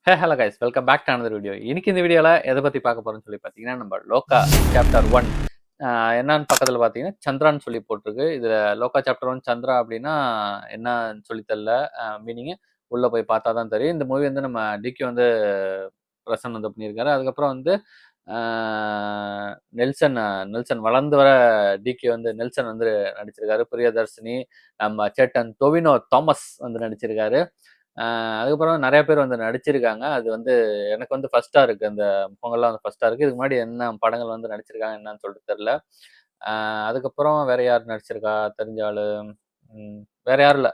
Hello guys, welcome back to another video. இன்னைக்கு இந்த வீடியோவில் எதை பற்றி பார்க்க போகிறோம்னு சொல்லி பார்த்தீங்கன்னா, நம்ம லோக்கா சாப்டர் 1 என்னன்னு பக்கத்தில் பார்த்தீங்கன்னா சந்திரான்னு சொல்லி போட்டிருக்கு. இதில் லோக்கா சாப்டர் 1 சந்திரா அப்படின்னா என்னன்னு சொல்லி தெரியல. மீனிங்கு உள்ளே போய் பார்த்தா தான் தெரியும். இந்த மூவி வந்து நம்ம டிகே வந்து பிரசன் வந்து பண்ணியிருக்காரு. அதுக்கப்புறம் வந்து நெல்சன் நெல்சன் வளர்ந்து வர டிகே வந்து நெல்சன் வந்து நடிச்சிருக்காரு. பிரியதர்ஷினி, நம்ம சேட்டன் டொவினோ தாமஸ் வந்து நடிச்சிருக்காரு. அதுக்கப்புறம் நிறைய பேர் வந்து நடிச்சிருக்காங்க. அது வந்து எனக்கு வந்து ஃபர்ஸ்டா இருக்கு. அந்த முகங்கள்லாம் வந்து ஃபர்ஸ்டா இருக்கு. இதுக்கு முன்னாடி என்ன படங்கள் வந்து நடிச்சிருக்காங்க என்னன்னு சொல்லிட்டு தெரியல. அதுக்கப்புறம் வேற யார் நடிச்சிருக்கா தெரிஞ்ச ஆளு? ம், வேற யாரும் இல்ல.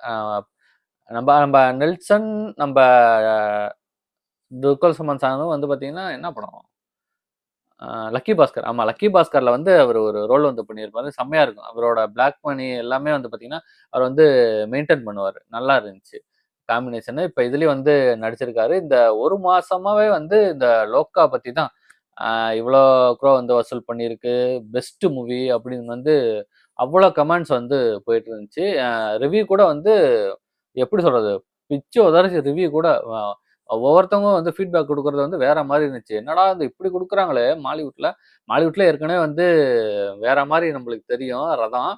நம்ம நம்ம நெல்சன், நம்ம துல்கர் சல்மான் சாரும் வந்து பாத்தீங்கன்னா என்ன படம்? லக்கி பாஸ்கர். ஆமா, லக்கி பாஸ்கர்ல வந்து அவர் ஒரு ரோல் வந்து பண்ணியிருப்பாரு. செம்மையா இருக்கும். அவரோட பிளாக் மணி எல்லாமே வந்து பாத்தீங்கன்னா அவர் வந்து மெயின்டைன் பண்ணுவாரு. நல்லா இருந்துச்சு காம்பினேஷன். இப்ப இதுலயும் வந்து நடிச்சிருக்காரு. இந்த ஒரு மாசமாவே வந்து இந்த லோக்கா பத்தி தான் இவ்வளோ க்ரோ வந்து வசூல் பண்ணியிருக்கு, பெஸ்ட் மூவி அப்படின்னு வந்து அவ்வளோ கமெண்ட்ஸ் வந்து போயிட்டு இருந்துச்சு. ரிவ்யூ கூட வந்து எப்படி சொல்றது, பிச்சு உதறிச்சு ரிவ்யூ கூட. ஒவ்வொருத்தவங்க வந்து ஃபீட்பேக் கொடுக்கறது வந்து வேற மாதிரி இருந்துச்சு. என்னடா இது இப்படி கொடுக்குறாங்களே மாலிவுட்ல. மாலிவுட்ல ஏற்கனவே வந்து வேற மாதிரி நம்மளுக்கு தெரியும் ரதம்.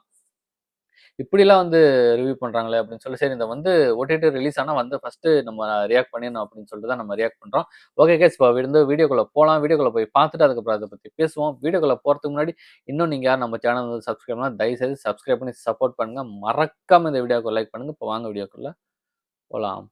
இப்படிலாம் வந்து ரிவ்யூ பண்றாங்களே அப்படின்னு சொல்லி, சரி இந்த வந்து ஓடிடி ரிலீஸ் ஆனா வந்து ஃபர்ஸ்ட் நம்ம ரியாக்ட் பண்ணிடணும் அப்படின்னு சொல்லிட்டு தான் நம்ம ரியாக்ட் பண்றோம். ஓகே கைஸ், இப்போ வந்து வீடியோக்குள்ள போலாம். வீடியோக்குள்ள போய் பார்த்துட்டு அதுக்கப்புறம் அதை பத்தி பேசுவோம். வீடியோக்குள்ள போறதுக்கு முன்னாடி இன்னும் நீங்க யாரும் நம்ம சேனல் வந்து சப்ஸ்கிரைப் பண்ணா தயவு செய்து சப்ஸ்கிரைப் பண்ணி சப்போர்ட் பண்ணுங்க. மறக்காம இந்த வீடியோக்கு லைக் பண்ணுங்க. இப்போ வாங்க வீடியோக்குள்ள போலாம்.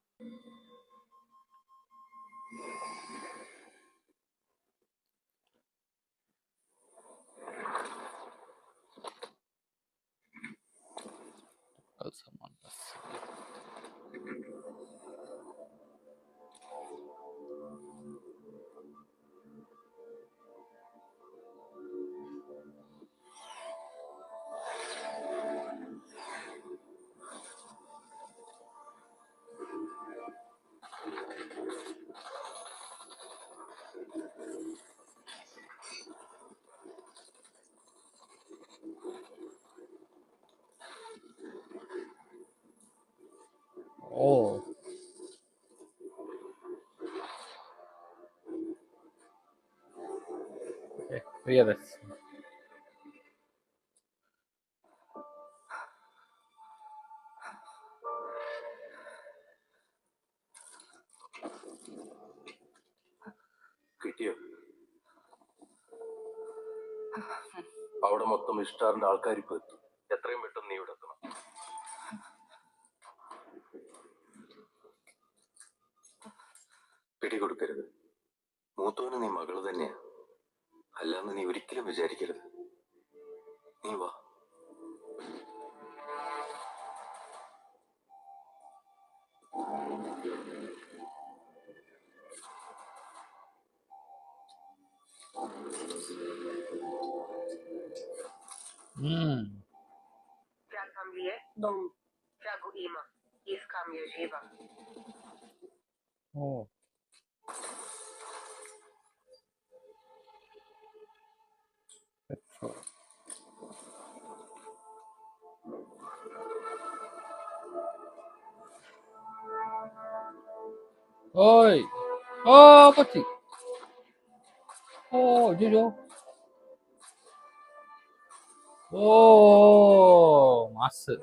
ஓ, பிரியதர்ஷ். കിട്ടിയോ? അവിടെ മൊത്തം ഇഷ്ടാറിന്റെ ആൾക്കാർ ഇപ്പൊ എത്തും. എത്രയും പെട്ടെന്ന് നീ ഇവിടെ എത്തണം. പിടികൊടുക്കരുത്. മൂത്തവന് നീ മകള് തന്നെയാ, അല്ലാന്ന് നീ ഒരിക്കലും വിചാരിക്കരുത്. നീ വാ. क्या काम लिए? Dom. Trago ima. Is kam je živa. ஓ, ஓய், ஓ போச்சு. ஓ ஜிஜோ. ஓ மாசு.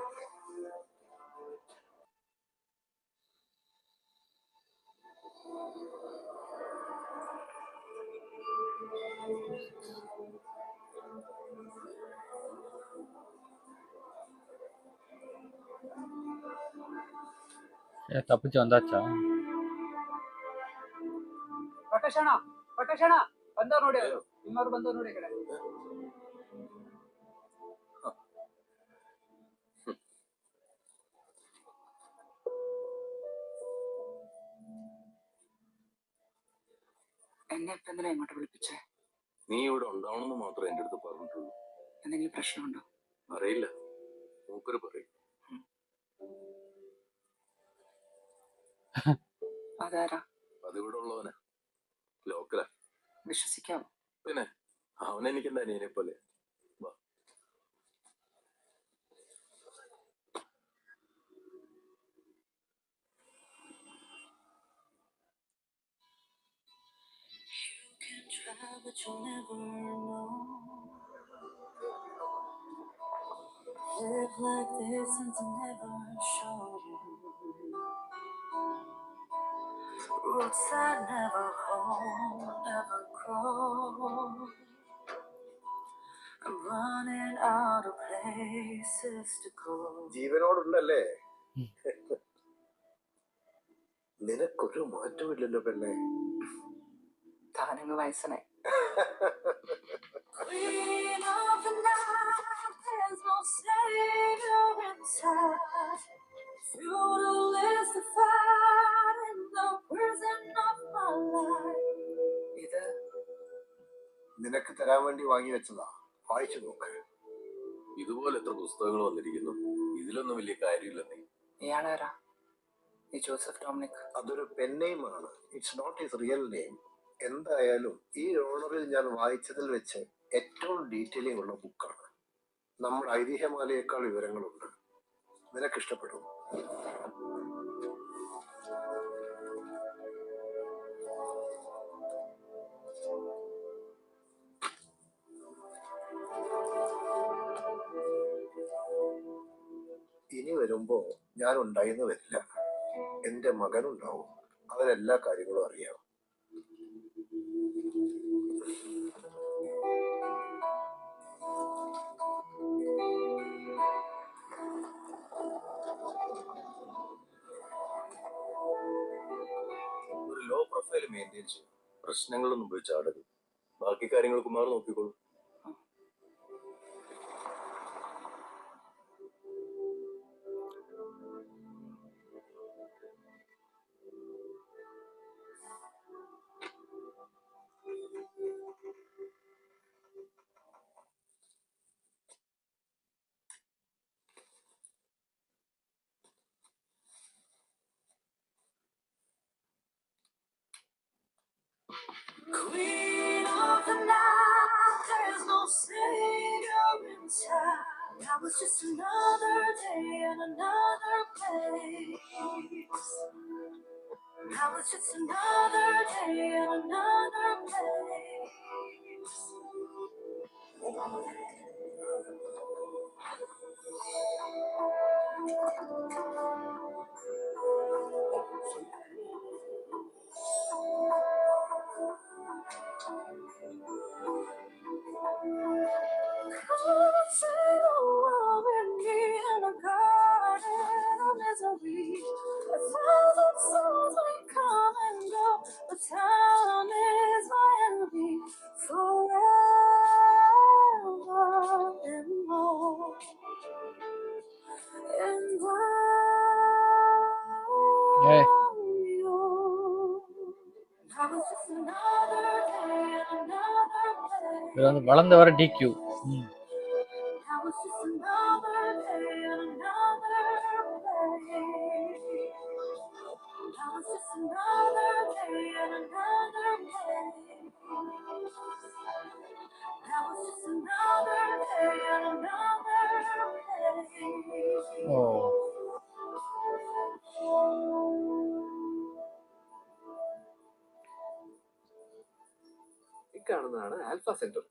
தப்பிச்சு வந்தாச்சா? ಪ್ರಕಾಶಣ ಪ್ರಕಾಶಣ ಬಂದವ್ ನೋಡಿ, ಅವರು ನಿಮ್ಮವ್ರು ಬಂದವ್ ನೋಡಿ ಕಡೆ. എന്നെ ഇപ്പൊ എന്തിനാ ഇങ്ങോട്ട് വിളിപ്പിച്ചേ? നീ ഇവിടെ ഉണ്ടാവണമെന്ന് മാത്രമേ എന്റെ അടുത്ത് പറഞ്ഞിട്ടുള്ളൂ. എന്തെങ്കിലും പ്രശ്നമുണ്ടോ? അറിയില്ല, മൂപ്പര് പറയും. അതാരാ? അതിവിടെ ഉള്ളവനാ, ലോക്കലാ. വിശ്വസിക്കാവോ? പിന്നെ അവനെനിക്ക് എന്റെ അനിയനെ പോലെ. but you'll never know. Live like this and to never show. Roots that never hold, never grow. I'm running out of places to go. ജീവനോടുണ്ടല്ലേ? നിനക്കൊരു മാറ്റമില്ലല്ലോ പെണ്ണെ. താനങ്ങ് വയസ്സനെ. Queen of the night, there's no savior inside. Futile is the fight in the prison of my life. ഇത് നിനക്ക് തരാൻ വേണ്ടി വാങ്ങി വെച്ചതാ, വായിച്ചു നോക്ക്. ഇതുപോലെ എത്ര പുസ്തകങ്ങൾ വന്നിരിക്കുന്നു, ഇതിലൊന്നും വലിയ കാര്യമില്ല. ഇയാളാരാ? ഈ ജോസഫ് ഡൊമിനിക്? അതൊരു പെൻനെയിമാണ്, it's not his real name. എന്തായാലും ഈ ഓണറിൽ ഞാൻ വായിച്ചതിൽ വെച്ച് ഏറ്റവും ഡീറ്റെയിലിംഗ് ഉള്ള ബുക്കാണ്. നമ്മുടെ ഐതിഹ്യമാലയേക്കാൾ വിവരങ്ങളുണ്ട്. നിനക്കിഷ്ടപ്പെടും. ഇനി വരുമ്പോ ഞാൻ ഉണ്ടായിന്ന് വരില്ല, എന്റെ മകനുണ്ടാവും. അവരെല്ലാ കാര്യങ്ങളും അറിയാം. ഒരു ലോ പ്രൊഫൈൽ മെയിൻറ്റെയിൻ ചെയ്യും. പ്രശ്നങ്ങളൊന്നും പോയി ചാടരുത്. ബാക്കി കാര്യങ്ങൾ കുമാർ നോക്കിക്കോളൂ. Queen of the night, there's no savior inside. That was just another day and another place. That was just another day and another place. Time is my enemy forever and more. And ഏ I'm yours. That was just another day and another place. இது வந்து வளர்ந்து வர டிக்யூ. That was just another day and another place. That was just another day and another place. That was just another day and another place. ഓ ഇക്കാണുന്നതാണ് alpha centre.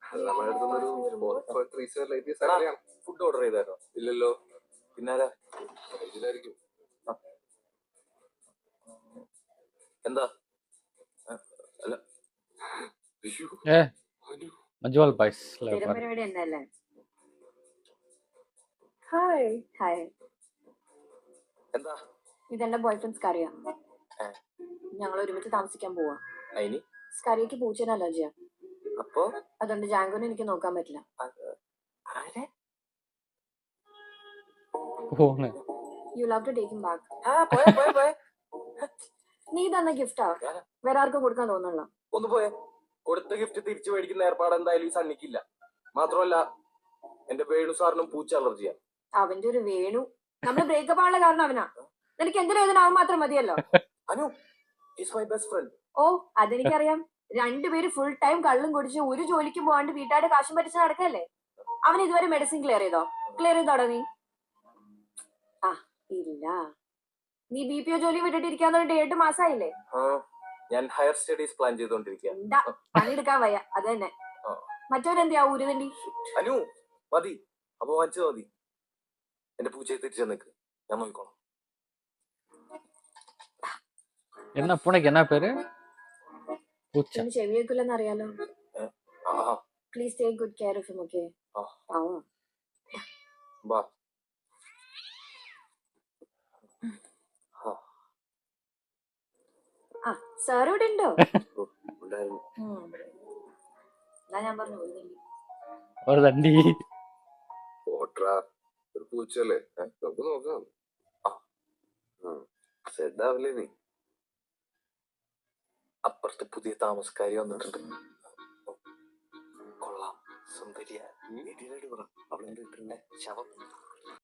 അത് നമ്മുടെ അടുത്തൊരു 4.3 star rating സ്ഥലമാണ്. ഫുഡ് ഓർഡർ ചെയ്തായിരുന്നോ? ഇല്ലല്ലോ. പിന്നാരാ? ഇതിലായിരിക്കും. എന്താ? അല്ല, ഏ മഞ്ജുവാൽ ബൈസ് സ്ഥിരം പരിപാടി എന്നല്ലേ? ഹായ് ഹായ്, എന്താ? ഇതെന്റെ ബോയ് ഫ്രണ്ട് സ്കറിയ. ഞങ്ങൾ ഒരുമിച്ച് താമസിക്കാൻ പോവാ. അയിനി സ്കറിയക്ക് പൂച്ചേനെ അലർജിയാ. അപ്പോ അതുകൊണ്ട് ജാങ്കോനെ എനിക്ക് നോക്കാൻ പറ്റില്ല. ആരെ? Phone you love to take him back. പോയ നീ തന്ന ഗിഫ്റ്റാ, വേറെ ആർക്കും കൊടുക്കാൻ തോന്നുന്നില്ല. ഒന്ന് പോയെ. കൊടുത്ത ഗിഫ്റ്റ് തിരിച്ചു മേടിക്കുന്ന ഏർപ്പാട് എന്തായാലും ഈ സണ്ണിക്കില്ല. മാത്രമല്ല എന്റെ വേണു സാറിനും പൂച്ച അലർജിയാ. അവന്റെ ഒരു വേണു. നമ്മള് ബ്രേക്കപ്പ് ആണുള്ള കാരണം അവനാ. നിനക്ക് എന്തൊരു വേദന അവൻ മാത്രം മതിയല്ലോ. Anu is my best friend. ഓ അതെനിക്കറിയാം. രണ്ടുപേര് ഫുൾ ടൈം കള്ളും കുടിച്ച് ഒരു ജോലിക്ക് പോകാണ്ട് വീട്ടുകാരുടെ കാശും പറ്റിച്ച് നടക്കല്ലേ. അവൻ ഇതുവരെ മെഡിസിൻ ക്ലിയർ ചെയ്തോടോ നീ? ആ ഇല്ല, നീ BPO ജോലി വിട്ടിട്ടിരിക്കാന്ന് പറഞ്ഞിട്ട് 8 മാസമായില്ലേ? ഞാൻ ഹയർ സ്റ്റഡീസ് പ്ലാൻ ചെയ്തോണ്ടിരിക്കുക. എന്താ പണിയെടുക്കാൻ വയ്യ അത് തന്നെ. ആ. മറ്റവരെന്താ ഊരുതണ്ടി? അനു മതി, അപമാനിച്ചത് മതി. എന്റെ പൂച്ചയെ തിരിച്ചു നിൽക്ക്, ഞാൻ നോക്കിക്കോളാം. என்ன பூனைக்கு என்ன பேரு? பூச்சா. ഇനി ചെവി വെക്കില്ലെന്ന് അറിയാലോ. ആ please take good care of him. Okay? ആ. പാവം. വാ. ആ സാർ ഇവിടെ ഉണ്ടോ? ഉണ്ടായിരുന്നു. എന്നാ ഞാൻ പറഞ്ഞു ഊരുതണ്ടി. ஒரு தண்டி. ഓട്രാ, ഒരു പൂച്ചല്ലേ, നമുക്ക് നോക്കാം. സെഡാവില്ലേ നീ? അപ്പുറത്ത് പുതിയ താമസക്കാരി വന്നിട്ടുണ്ട്. കൊള്ളാം, സുന്ദരിയ. അവളെന്ത് കിട്ടുന്നുണ്ട്? ശവം.